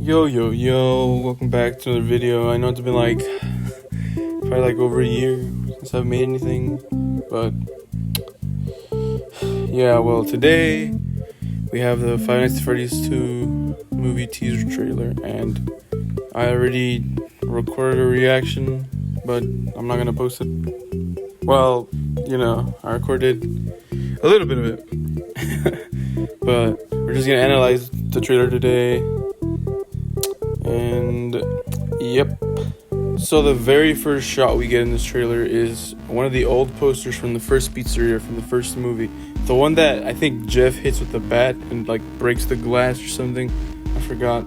Yo, welcome back to another video. I know it's been probably over a year since I've made anything, but yeah, well, today we have the Five Nights at Freddy's 2 movie teaser trailer, and I already recorded a reaction, but I'm not gonna post it. Well, I recorded a little bit of it, but we're just gonna analyze the trailer today. And yep, so the very first shot we get in this trailer is one of the old posters from the first pizzeria from the first movie, the one that I think Jeff hits with the bat and breaks the glass or something. I forgot.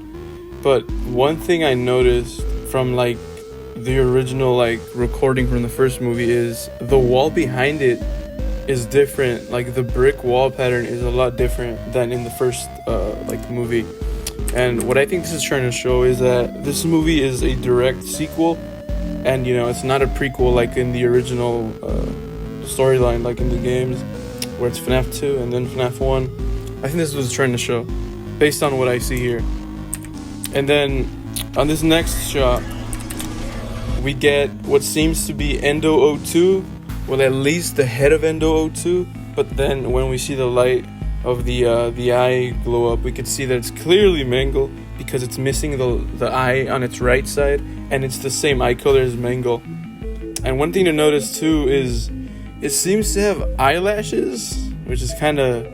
But one thing I noticed from the original recording from the first movie is the wall behind it is different. The brick wall pattern is a lot different than in the first movie. And what I think this is trying to show is that this movie is a direct sequel, and it's not a prequel like in the original storyline, like in the games, where it's FNaF 2 and then FNaF 1. I think this is what it's trying to show, based on what I see here. And then on this next shot, we get what seems to be Endo 02, well, at least the head of Endo 02. But then when we see the light of the eye glow up, we could see that it's clearly Mangle because it's missing the eye on its right side, and it's the same eye color as Mangle. And one thing to notice too is it seems to have eyelashes, which is kind of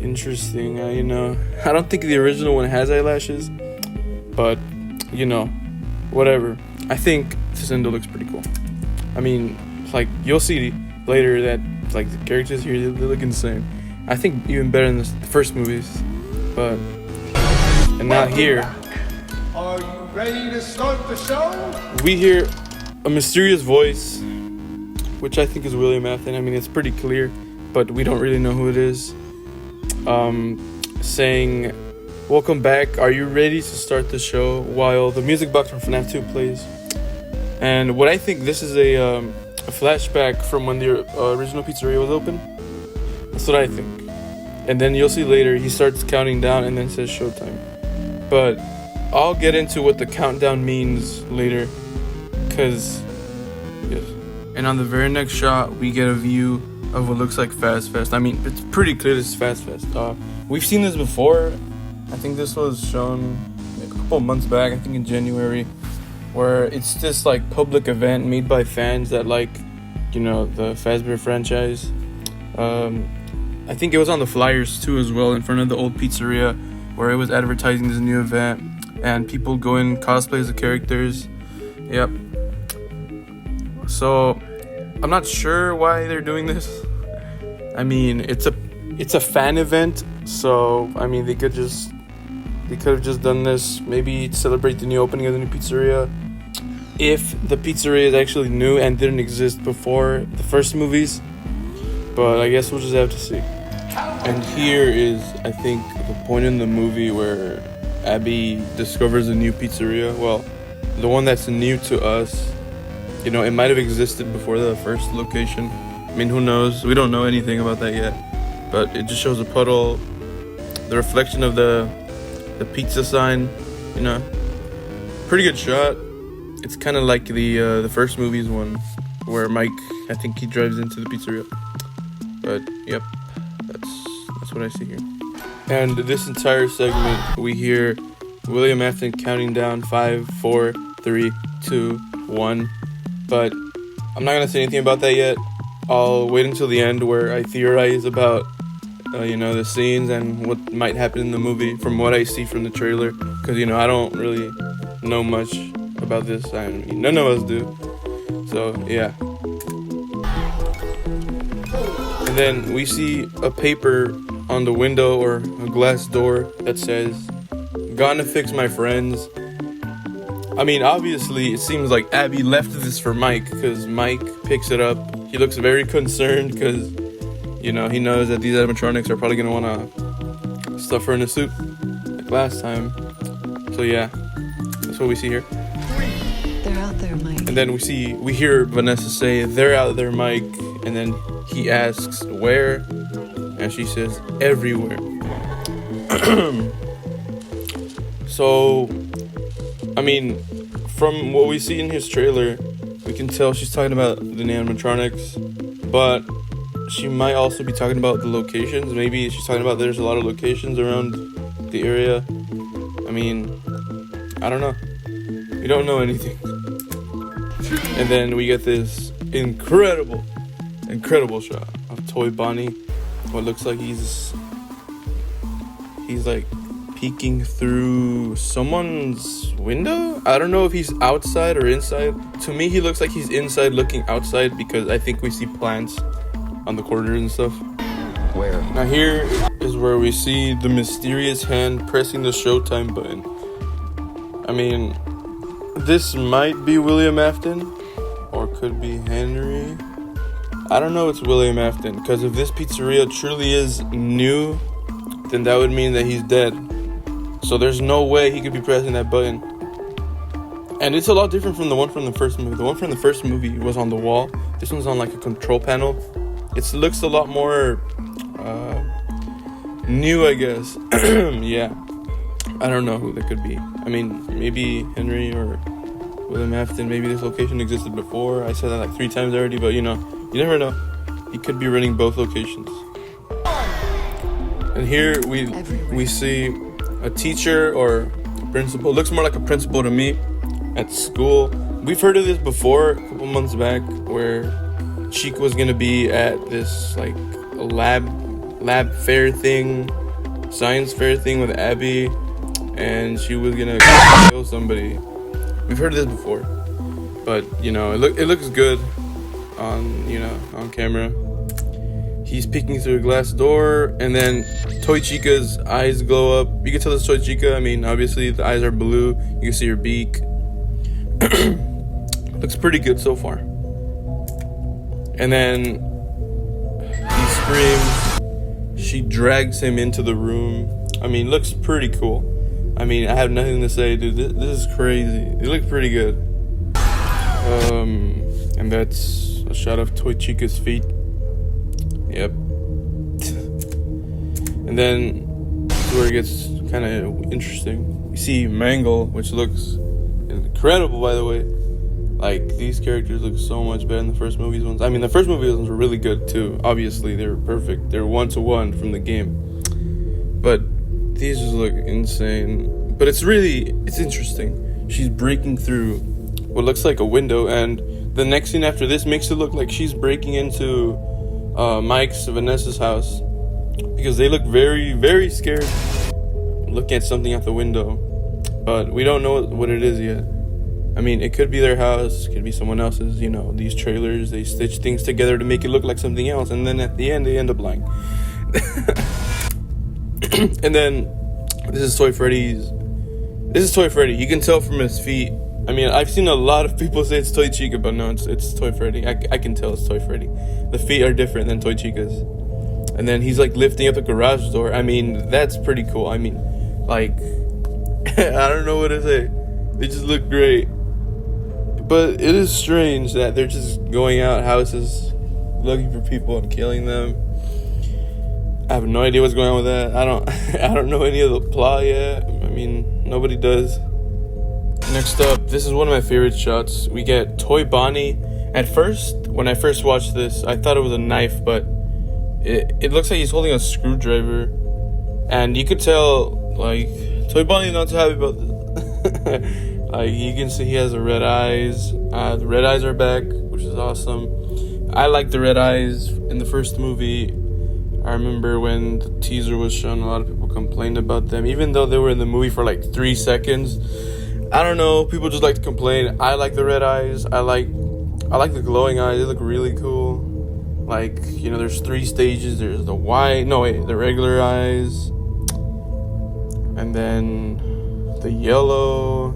interesting. I don't think the original one has eyelashes, but whatever. I think this Endo looks pretty cool. I mean, you'll see later that the characters here, they look insane. I think even better than the first movies, but and now here, are you ready to start the show? We hear a mysterious voice, which I think is William Afton. I mean, it's pretty clear, but we don't really know who it is. Saying, "Welcome back. Are you ready to start the show?" While the music box from FNaF 2 plays, and what I think this is a flashback from when the original pizzeria was open. That's what I think. And then you'll see later he starts counting down and then says showtime. But I'll get into what the countdown means later, cause yes. And on the very next shot, we get a view of what looks like Fast Fest. I mean, it's pretty clear this is Fast Fest. We've seen this before. I think this was shown a couple months back, I think in January, where it's this public event made by fans that the Fazbear franchise. I think it was on the flyers too as well, in front of the old pizzeria, where it was advertising this new event, and people go in cosplay as the characters. Yep. So I'm not sure why they're doing this. I mean, it's a fan event, so I mean they could have just done this maybe to celebrate the new opening of the new pizzeria, if the pizzeria is actually new and didn't exist before the first movies. But I guess we'll just have to see. And here is, I think, the point in the movie where Abby discovers a new pizzeria. Well, the one that's new to us. It might have existed before the first location. I mean, who knows? We don't know anything about that yet. But it just shows a puddle, the reflection of the pizza sign. Pretty good shot. It's kind of like the first movie's one, where Mike, I think he drives into the pizzeria. But yep, that's what I see here. And this entire segment, we hear William Afton counting down 5, 4, 3, 2, 1. But I'm not gonna say anything about that yet. I'll wait until the end where I theorize about the scenes and what might happen in the movie from what I see from the trailer. Because I don't really know much about this. I mean, none of us do. So yeah. And then we see a paper on the window or a glass door that says, "Gonna fix my friends." I mean, obviously, it seems like Abby left this for Mike, because Mike picks it up. He looks very concerned because, he knows that these animatronics are probably going to want to stuff her in a suit like last time. So yeah, that's what we see here. They're out there, Mike. And then we hear Vanessa say, "They're out there, Mike." And then he asks, "Where?" And she says, "Everywhere." So, I mean, from what we see in his trailer, we can tell she's talking about the animatronics, but she might also be talking about the locations. Maybe she's talking about there's a lot of locations around the area. I mean, I don't know. We don't know anything. And then we get this incredible shot of Toy Bonnie. What looks like he's like peeking through someone's window. I don't know if he's outside or inside. To me, he looks like he's inside looking outside, because I think we see plants on the corners and stuff. Where? Now here is where we see the mysterious hand pressing the Showtime button. I mean, this might be William Afton, or could be Henry. I don't know, it's William Afton, because if this pizzeria truly is new, then that would mean that he's dead. So there's no way he could be pressing that button. And it's a lot different from the one from the first movie. The one from the first movie was on the wall. This one's on like a control panel. It looks a lot more new, I guess. Yeah. I don't know who that could be. I mean, maybe Henry or William Afton. Maybe this location existed before. I said that like 3 times already, but you know, you never know. He could be running both locations. And here we see a teacher or a principal. It looks more like a principal to me at school. We've heard of this before a couple months back, where Chica was gonna be at this like lab fair thing, science fair thing with Abby, and she was gonna kill somebody. We've heard of this before, but you know, it looks good on camera. He's peeking through a glass door, and then Toy Chica's eyes glow up. You can tell it's Toy Chica. I mean, obviously the eyes are blue. You can see her beak. Looks pretty good so far. And then he screams. She drags him into the room. I mean, looks pretty cool. I mean, I have nothing to say, dude. This is crazy. It looks pretty good. And that's a shot of Toy Chica's feet. Yep. And then this is where it gets kind of interesting. You see Mangle, which looks incredible, by the way. Like, these characters look so much better than the first movie's ones. I mean, the first movie's ones were really good too. Obviously, they were perfect. They're 1-to-1 from the game. But these just look insane. But it's interesting. She's breaking through what looks like a window, and the next scene after this makes it look like she's breaking into Mike's, Vanessa's house, because they look very, very scared looking at something out the window, but we don't know what it is yet. I mean, it could be their house, it could be someone else's. You know, these trailers, they stitch things together to make it look like something else, and then at the end they end up lying. And then this is Toy Freddy. You can tell from his feet. I mean, I've seen a lot of people say it's Toy Chica, but no, it's Toy Freddy. I can tell it's Toy Freddy. The feet are different than Toy Chica's. And then he's like lifting up the garage door. I mean, that's pretty cool. I mean, like, I don't know what to say. They just look great. But it is strange that they're just going out houses looking for people and killing them. I have no idea what's going on with that. I don't know any of the plot yet. I mean, nobody does. Next up, this is one of my favorite shots. We get Toy Bonnie. At first, when I first watched this, I thought it was a knife, but it looks like he's holding a screwdriver. And you could tell, like, Toy Bonnie's not too happy about this. Like, you can see he has the red eyes. The red eyes are back, which is awesome. I like the red eyes in the first movie. I remember when the teaser was shown, a lot of people complained about them, even though they were in the movie for like 3 seconds. I don't know, people just like to complain. I like the red eyes. I like the glowing eyes. They look really cool. Like, you know, there's 3 stages. There's the regular eyes, and then the yellow,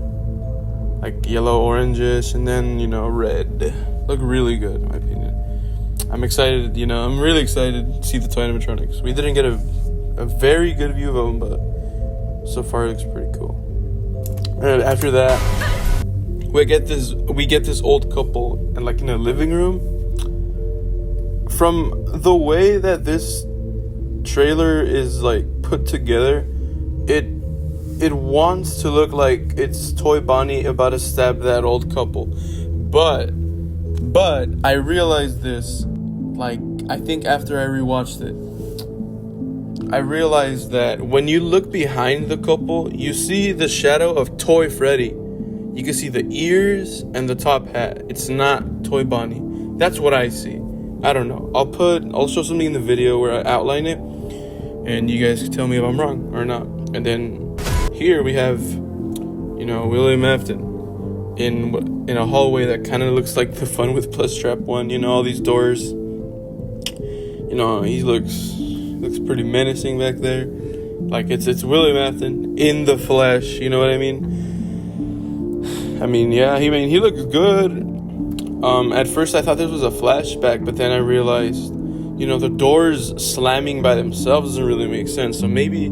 like yellow orangish, and then, you know, red. Look really good in my opinion. I'm excited, you know, I'm really excited to see the toy animatronics. We didn't get a very good view of them, but so far it looks pretty cool. And after that, we get this old couple, and like in a living room. From the way that this trailer is like put together, it it wants to look like it's Toy Bonnie about to stab that old couple. But I realized this, like, I think after I rewatched it, I realized that when you look behind the couple, you see the shadow of Toy Freddy. You can see the ears and the top hat. It's not Toy Bonnie. That's what I see. I don't know. I'll show something in the video where I outline it, and you guys can tell me if I'm wrong or not. And then here we have, William Afton in a hallway that kind of looks like the Fun with Plushtrap one. All these doors. He looks pretty menacing back there. Like it's William Afton in the flesh. You know what I mean? He looks good. At first I thought this was a flashback, but then I realized, the doors slamming by themselves doesn't really make sense. So maybe,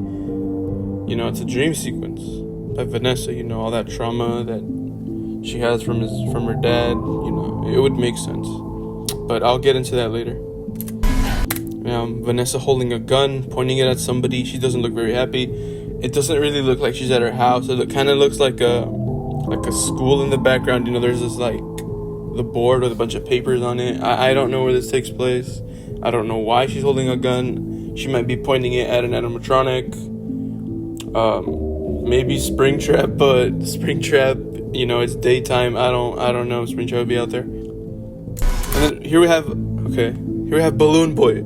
it's a dream sequence by Vanessa. All that trauma that she has from her dad. It would make sense. But I'll get into that later. Vanessa holding a gun, pointing it at somebody. She doesn't look very happy. It doesn't really look like she's at her house. It kind of looks like a school in the background. There's this the board with a bunch of papers on it. I don't know where this takes place. I don't know why she's holding a gun. She might be pointing it at an animatronic. Maybe Springtrap, but Springtrap, it's daytime. I don't know if Springtrap would be out there. And then here we have Balloon Boy.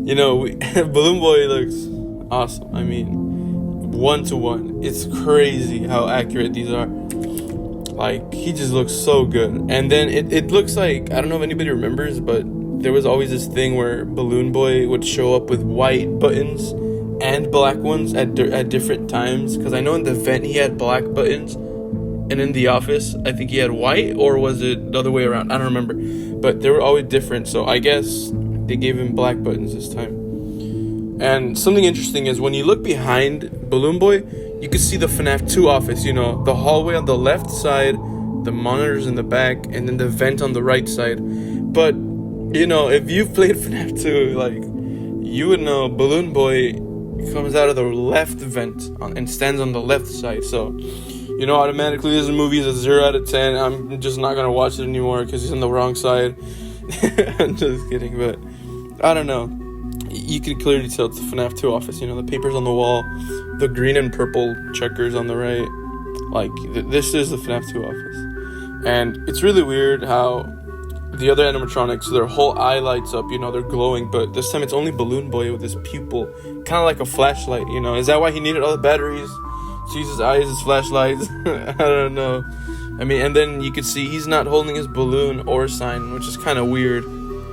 Balloon Boy looks awesome. 1-to-1. It's crazy how accurate these are. Like, he just looks so good. And then it looks like, I don't know if anybody remembers, but there was always this thing where Balloon Boy would show up with white buttons and black ones at different times. Because I know in the vent he had black buttons, and in the office I think he had white, or was it the other way around? I don't remember. But they were always different, so I guess they gave him black buttons this time. And something interesting is when you look behind Balloon Boy, you can see the FNaF 2 office, the hallway on the left side, the monitors in the back, and then the vent on the right side. But, if you've played FNaF 2, you would know Balloon Boy comes out of the left vent and stands on the left side. So, automatically this movie is a 0 out of 10. I'm just not going to watch it anymore because he's on the wrong side. I'm just kidding, but I don't know. You can clearly tell it's the FNaF 2 office. The papers on the wall, the green and purple checkers on the right. This is the FNaF 2 office. And it's really weird how the other animatronics, their whole eye lights up, they're glowing. But this time it's only Balloon Boy with his pupil, kind of like a flashlight, Is that why he needed all the batteries? To use his eyes as flashlights? I don't know. And then you can see he's not holding his balloon or sign, which is kind of weird.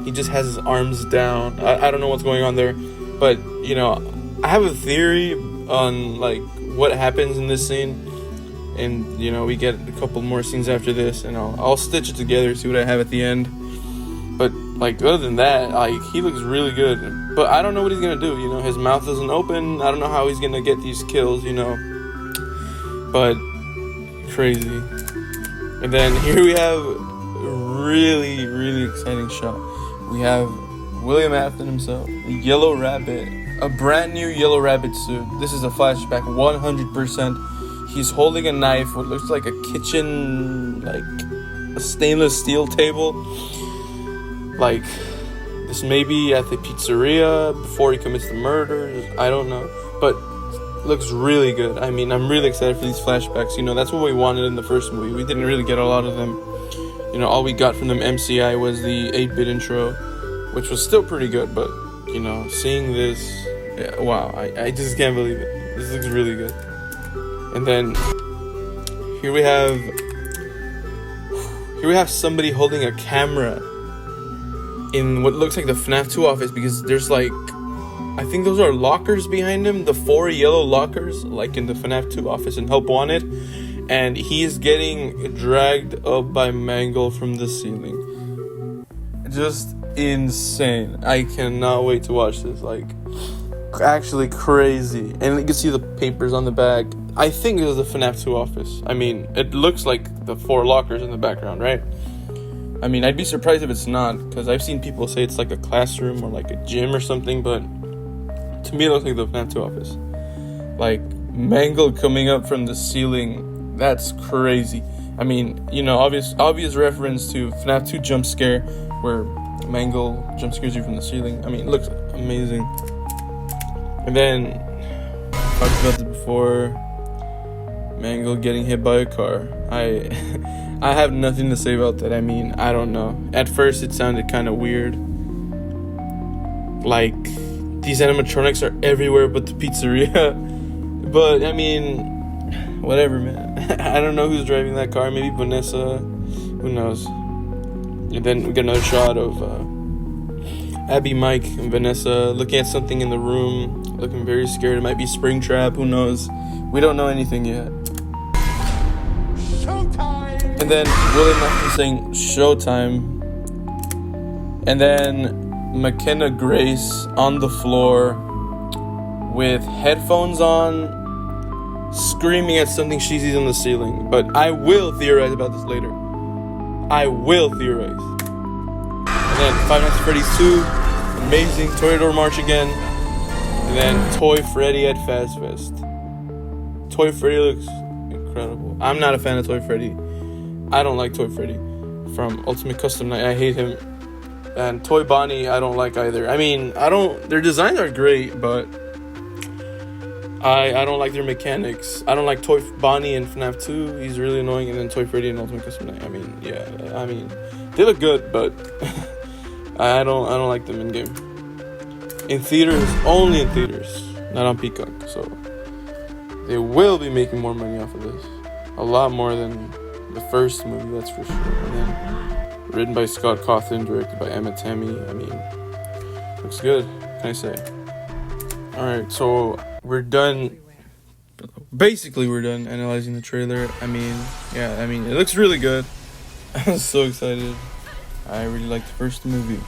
He just has his arms down. I don't know what's going on there. But, I have a theory on, what happens in this scene. And, we get a couple more scenes after this. And I'll stitch it together, see what I have at the end. But, other than that, he looks really good. But I don't know what he's going to do, His mouth doesn't open. I don't know how he's going to get these kills, But, crazy. And then here we have a really, really exciting shot. We have William Afton himself, a yellow rabbit, a brand new yellow rabbit suit. This is a flashback, 100%. He's holding a knife, what looks like a kitchen, a stainless steel table. This may be at the pizzeria before he commits the murder. I don't know. But looks really good. I'm really excited for these flashbacks. That's what we wanted in the first movie. We didn't really get a lot of them. All we got from them MCI was the 8-bit intro, which was still pretty good. But, seeing this, wow, I just can't believe it. This looks really good. And then here we have somebody holding a camera in what looks like the FNaF 2 office, because there's I think those are lockers behind him, the 4 yellow lockers, like in the FNaF 2 office in Help Wanted. And he's getting dragged up by Mangle from the ceiling. Just insane. I cannot wait to watch this. Actually crazy. And you can see the papers on the back. I think this is the FNaF 2 office. It looks like the 4 lockers in the background, right? I'd be surprised if it's not, because I've seen people say it's like a classroom or like a gym or something, but to me it looks like the FNaF 2 office. Mangle coming up from the ceiling. That's crazy. I mean, you know, obvious reference to FNaF 2 jump scare where Mangle jump scares you from the ceiling. I mean, it looks amazing. And then, talked about this before, Mangle getting hit by a car. I have nothing to say about that. I mean, I don't know. At first, it sounded kind of weird. Like, these animatronics are everywhere but the pizzeria. But, I mean, whatever, man. I don't know who's driving that car. Maybe Vanessa. Who knows? And then we get another shot of Abby, Mike, and Vanessa looking at something in the room, looking very scared. It might be Springtrap. Who knows? We don't know anything yet. Showtime! And then William after saying showtime. And then McKenna Grace on the floor with headphones on, screaming at something she sees on the ceiling. But I will theorize about this later. I will theorize. And then Five Nights at Freddy's 2, amazing. Toreador March again. And then Toy Freddy at Fast Fest. Toy Freddy looks incredible. I'm not a fan of Toy Freddy. I don't like Toy Freddy from Ultimate Custom Night. I hate him. And Toy Bonnie, I don't like either. I mean, their designs are great, but I don't like their mechanics. I don't like Toy Bonnie in FNaF 2. He's really annoying. And then Toy Freddy in Ultimate Custom Night. I mean, yeah. I mean, they look good, but I don't like them in game. In theaters, only in theaters, not on Peacock. So they will be making more money off of this. A lot more than the first movie, that's for sure. And then written by Scott Cawthon, directed by Emma Tammy. I mean, looks good. What can I say? Alright, so we're done. Basically, we're done analyzing the trailer. I mean, it looks really good. I was so excited. I really liked the first movie.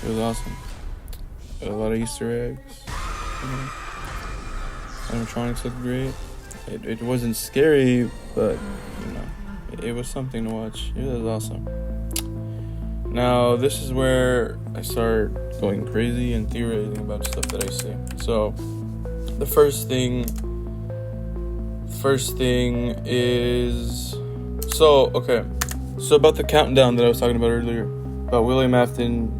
It was awesome. A lot of Easter eggs. Animatronics looked great. It wasn't scary, but you know, it was something to watch. It was awesome. Now, this is where I start going crazy and theorizing about stuff that I see. So, the first thing is... So about the countdown that I was talking about earlier. About William Afton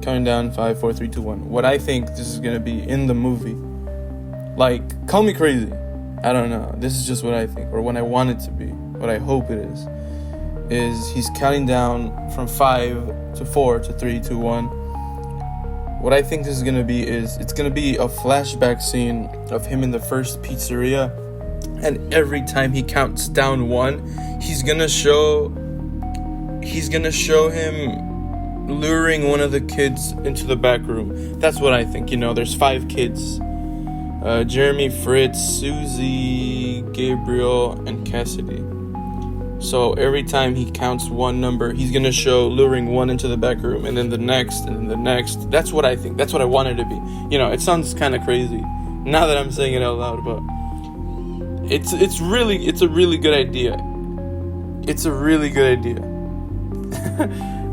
counting down 5, 4, 3, 2, 1. What I think this is going to be in the movie. Like, call me crazy. I don't know. This is just what I think. Or what I want it to be. What I hope it is he's counting down from 5 to 4 to 3 to 1. What I think this is going to be is it's going to be a flashback scene of him in the first pizzeria, and every time he counts down 1, he's going to show him luring one of the kids into the back room. That's what I think. You know, there's 5 kids. Jeremy, Fritz, Susie, Gabriel, and Cassidy. So every time he counts 1 number, he's going to show luring 1 into the back room, and then the next, and then the next. That's what I think. That's what I want it to be. You know, it sounds kind of crazy now that I'm saying it out loud, but it's a really good idea. It's a really good idea.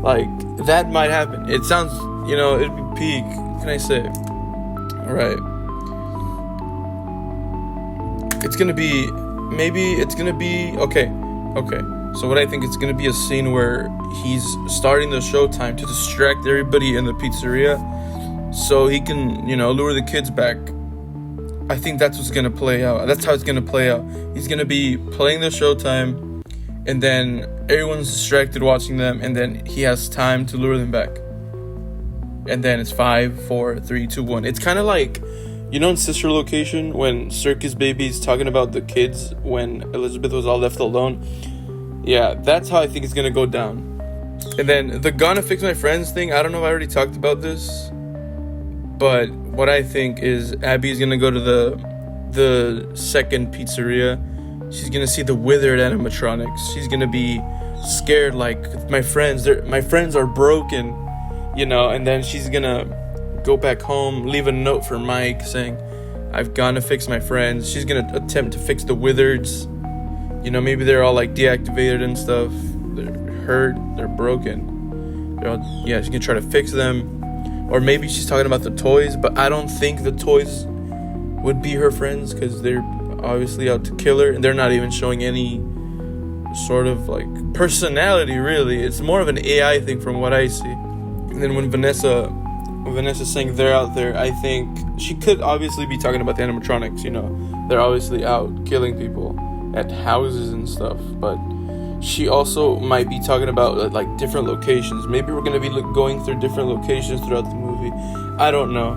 Like, that might happen. It sounds, you know, it'd be peak. What can I say? Alright. It's gonna be, okay. So what I think, it's gonna be a scene where he's starting the showtime to distract everybody in the pizzeria so he can, you know, lure the kids back. I think that's what's gonna play out. That's how it's gonna play out. He's gonna be playing the showtime, and then everyone's distracted watching them, and then he has time to lure them back. And then it's 5, 4, 3, 2, 1. It's kind of like, you know, in Sister Location, when Circus Baby's talking about the kids when Elizabeth was all left alone. Yeah, that's how I think it's gonna go down. And then the Gonna Fix My Friends thing, I don't know if I already talked about this, but what I think is Abby's gonna go to the second pizzeria. She's gonna see the withered animatronics. She's gonna be scared, like, my friends are broken, you know. And then she's gonna go back home, leave a note for Mike saying, I've gonna fix my friends. She's gonna attempt to fix the withereds. You know, maybe they're all like deactivated and stuff. They're hurt, they're broken. She's gonna try to fix them. Or maybe she's talking about the toys, but I don't think the toys would be her friends, because they're obviously out to kill her, and they're not even showing any sort of like personality really. It's more of an AI thing from what I see. And then when Vanessa's saying they're out there, I think she could obviously be talking about the animatronics, you know. They're obviously out killing people at houses and stuff, but she also might be talking about like different locations. Maybe we're going to be going through different locations throughout the movie. I don't know.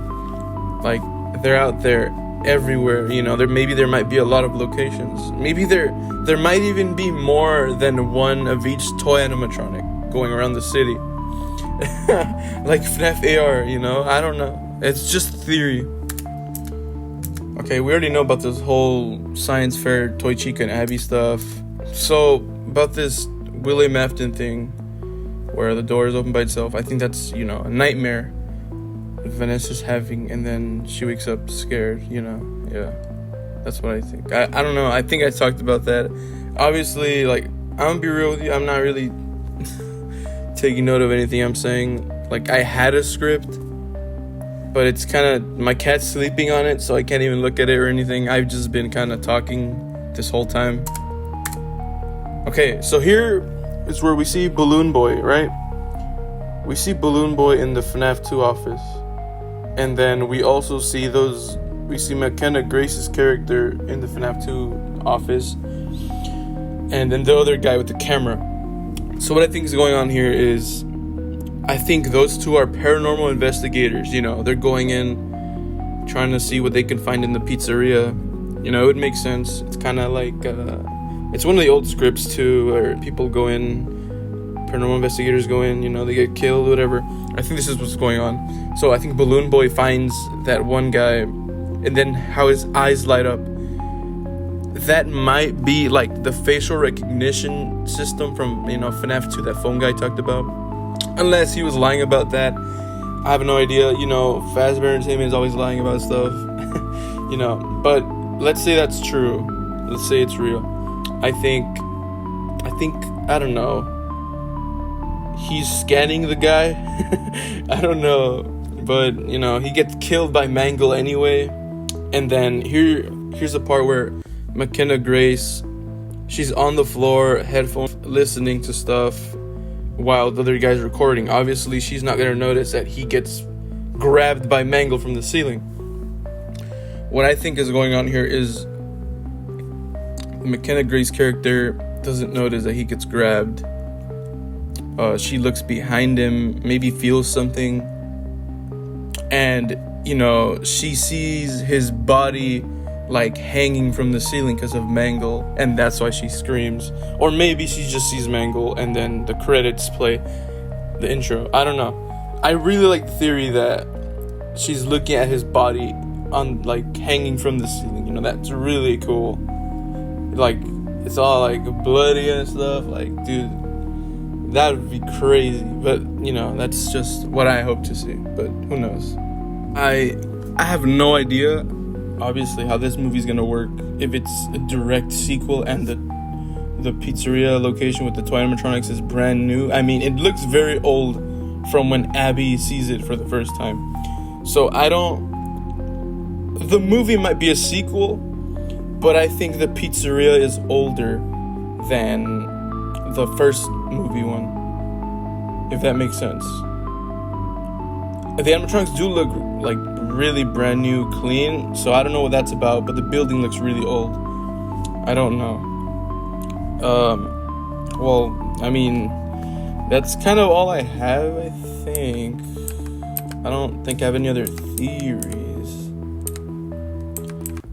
Like, they're out there everywhere, you know. There might be a lot of locations. Maybe there might even be more than one of each toy animatronic going around the city. Like FNaF AR, you know. I don't know. It's just theory. Okay, we already know about this whole science fair Toy Chica and Abby stuff. So, about this William Afton thing where the door is open by itself, I think that's, you know, a nightmare Vanessa's having, and then she wakes up scared, you know. Yeah, that's what I think. I don't know. I think I talked about that. Obviously, like, I'm gonna be real with you, I'm not really taking note of anything I'm saying. Like, I had a script, but it's kind of, my cat's sleeping on it, so I can't even look at it or anything. I've just been kind of talking this whole time. Okay, so here is where we see Balloon Boy, right? We see Balloon Boy in the FNaF 2 office. And then we also see McKenna Grace's character in the FNaF 2 office. And then the other guy with the camera. So what I think is going on here is, I think those two are paranormal investigators. You know, they're going in, trying to see what they can find in the pizzeria. You know, it would make sense. It's kind of like, it's one of the old scripts too, where people go in, paranormal investigators go in, you know, they get killed, whatever. I think this is what's going on. So I think Balloon Boy finds that one guy, and then how his eyes light up. That might be like the facial recognition system from, you know, FNaF 2, that phone guy talked about. Unless he was lying about that. I have no idea. You know, Fazbear Entertainment is always lying about stuff. You know, but let's say that's true. Let's say it's real. I think, I don't know. He's scanning the guy. I don't know. But, you know, he gets killed by Mangle anyway. And then here's the part where McKenna Grace, she's on the floor, headphones, listening to stuff while the other guy's recording. Obviously, she's not going to notice that he gets grabbed by Mangle from the ceiling. What I think is going on here is McKenna Grace's character doesn't notice that he gets grabbed. She looks behind him, maybe feels something, and, you know, she sees his body like hanging from the ceiling because of Mangle, and that's why she screams. Or maybe she just sees Mangle and then the credits play the intro. I don't know. I really like the theory that she's looking at his body on, like, hanging from the ceiling. You know, that's really cool. Like, it's all like bloody and stuff. Like, dude, that would be crazy. But, you know, that's just what I hope to see. But who knows? I have no idea, obviously, how this movie's gonna work. If it's a direct sequel and the pizzeria location with the toy animatronics is brand new. I mean, it looks very old from when Abby sees it for the first time. So the movie might be a sequel, but I think the pizzeria is older than the first movie one, if that makes sense. The animatronics do look like really brand new, clean, so I don't know what that's about, but the building looks really old. I don't know. Well, I mean, that's kind of all I have, I think. I don't think I have any other theories.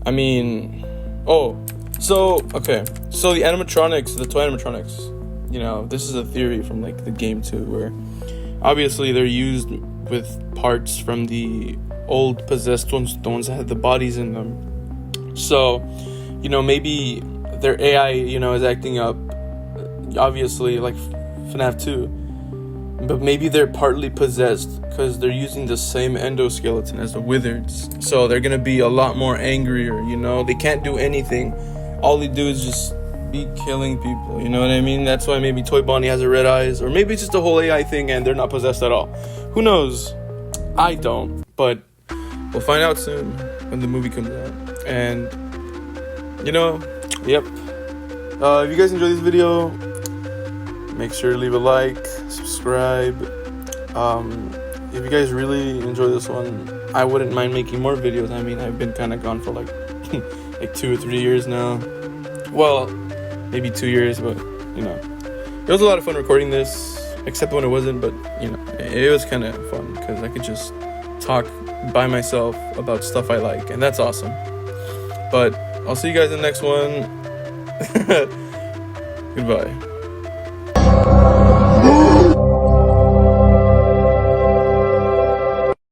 I mean, so the animatronics, the toy animatronics, you know, this is a theory from, like, the game too, where obviously they're used with parts from the old possessed ones, the ones that had the bodies in them. So, you know, maybe their AI, you know, is acting up, obviously, like FNaF 2. But maybe they're partly possessed because they're using the same endoskeleton as the Wizards. So they're going to be a lot more angrier, you know. They can't do anything. All they do is just be killing people, you know what I mean? That's why maybe Toy Bonnie has her red eyes. Or maybe it's just a whole AI thing and they're not possessed at all. Who knows? I don't. But we'll find out soon when the movie comes out. And you know, yep. If you guys enjoyed this video, make sure to leave a like, subscribe. If you guys really enjoy this one, I wouldn't mind making more videos. I mean, I've been kind of gone for like 2 or 3 years now. Well, maybe 2 years, but you know, it was a lot of fun recording this, except when it wasn't. But you know, it was kind of fun because I could just talk by myself about stuff I like, and that's awesome. But I'll see you guys in the next one. Goodbye.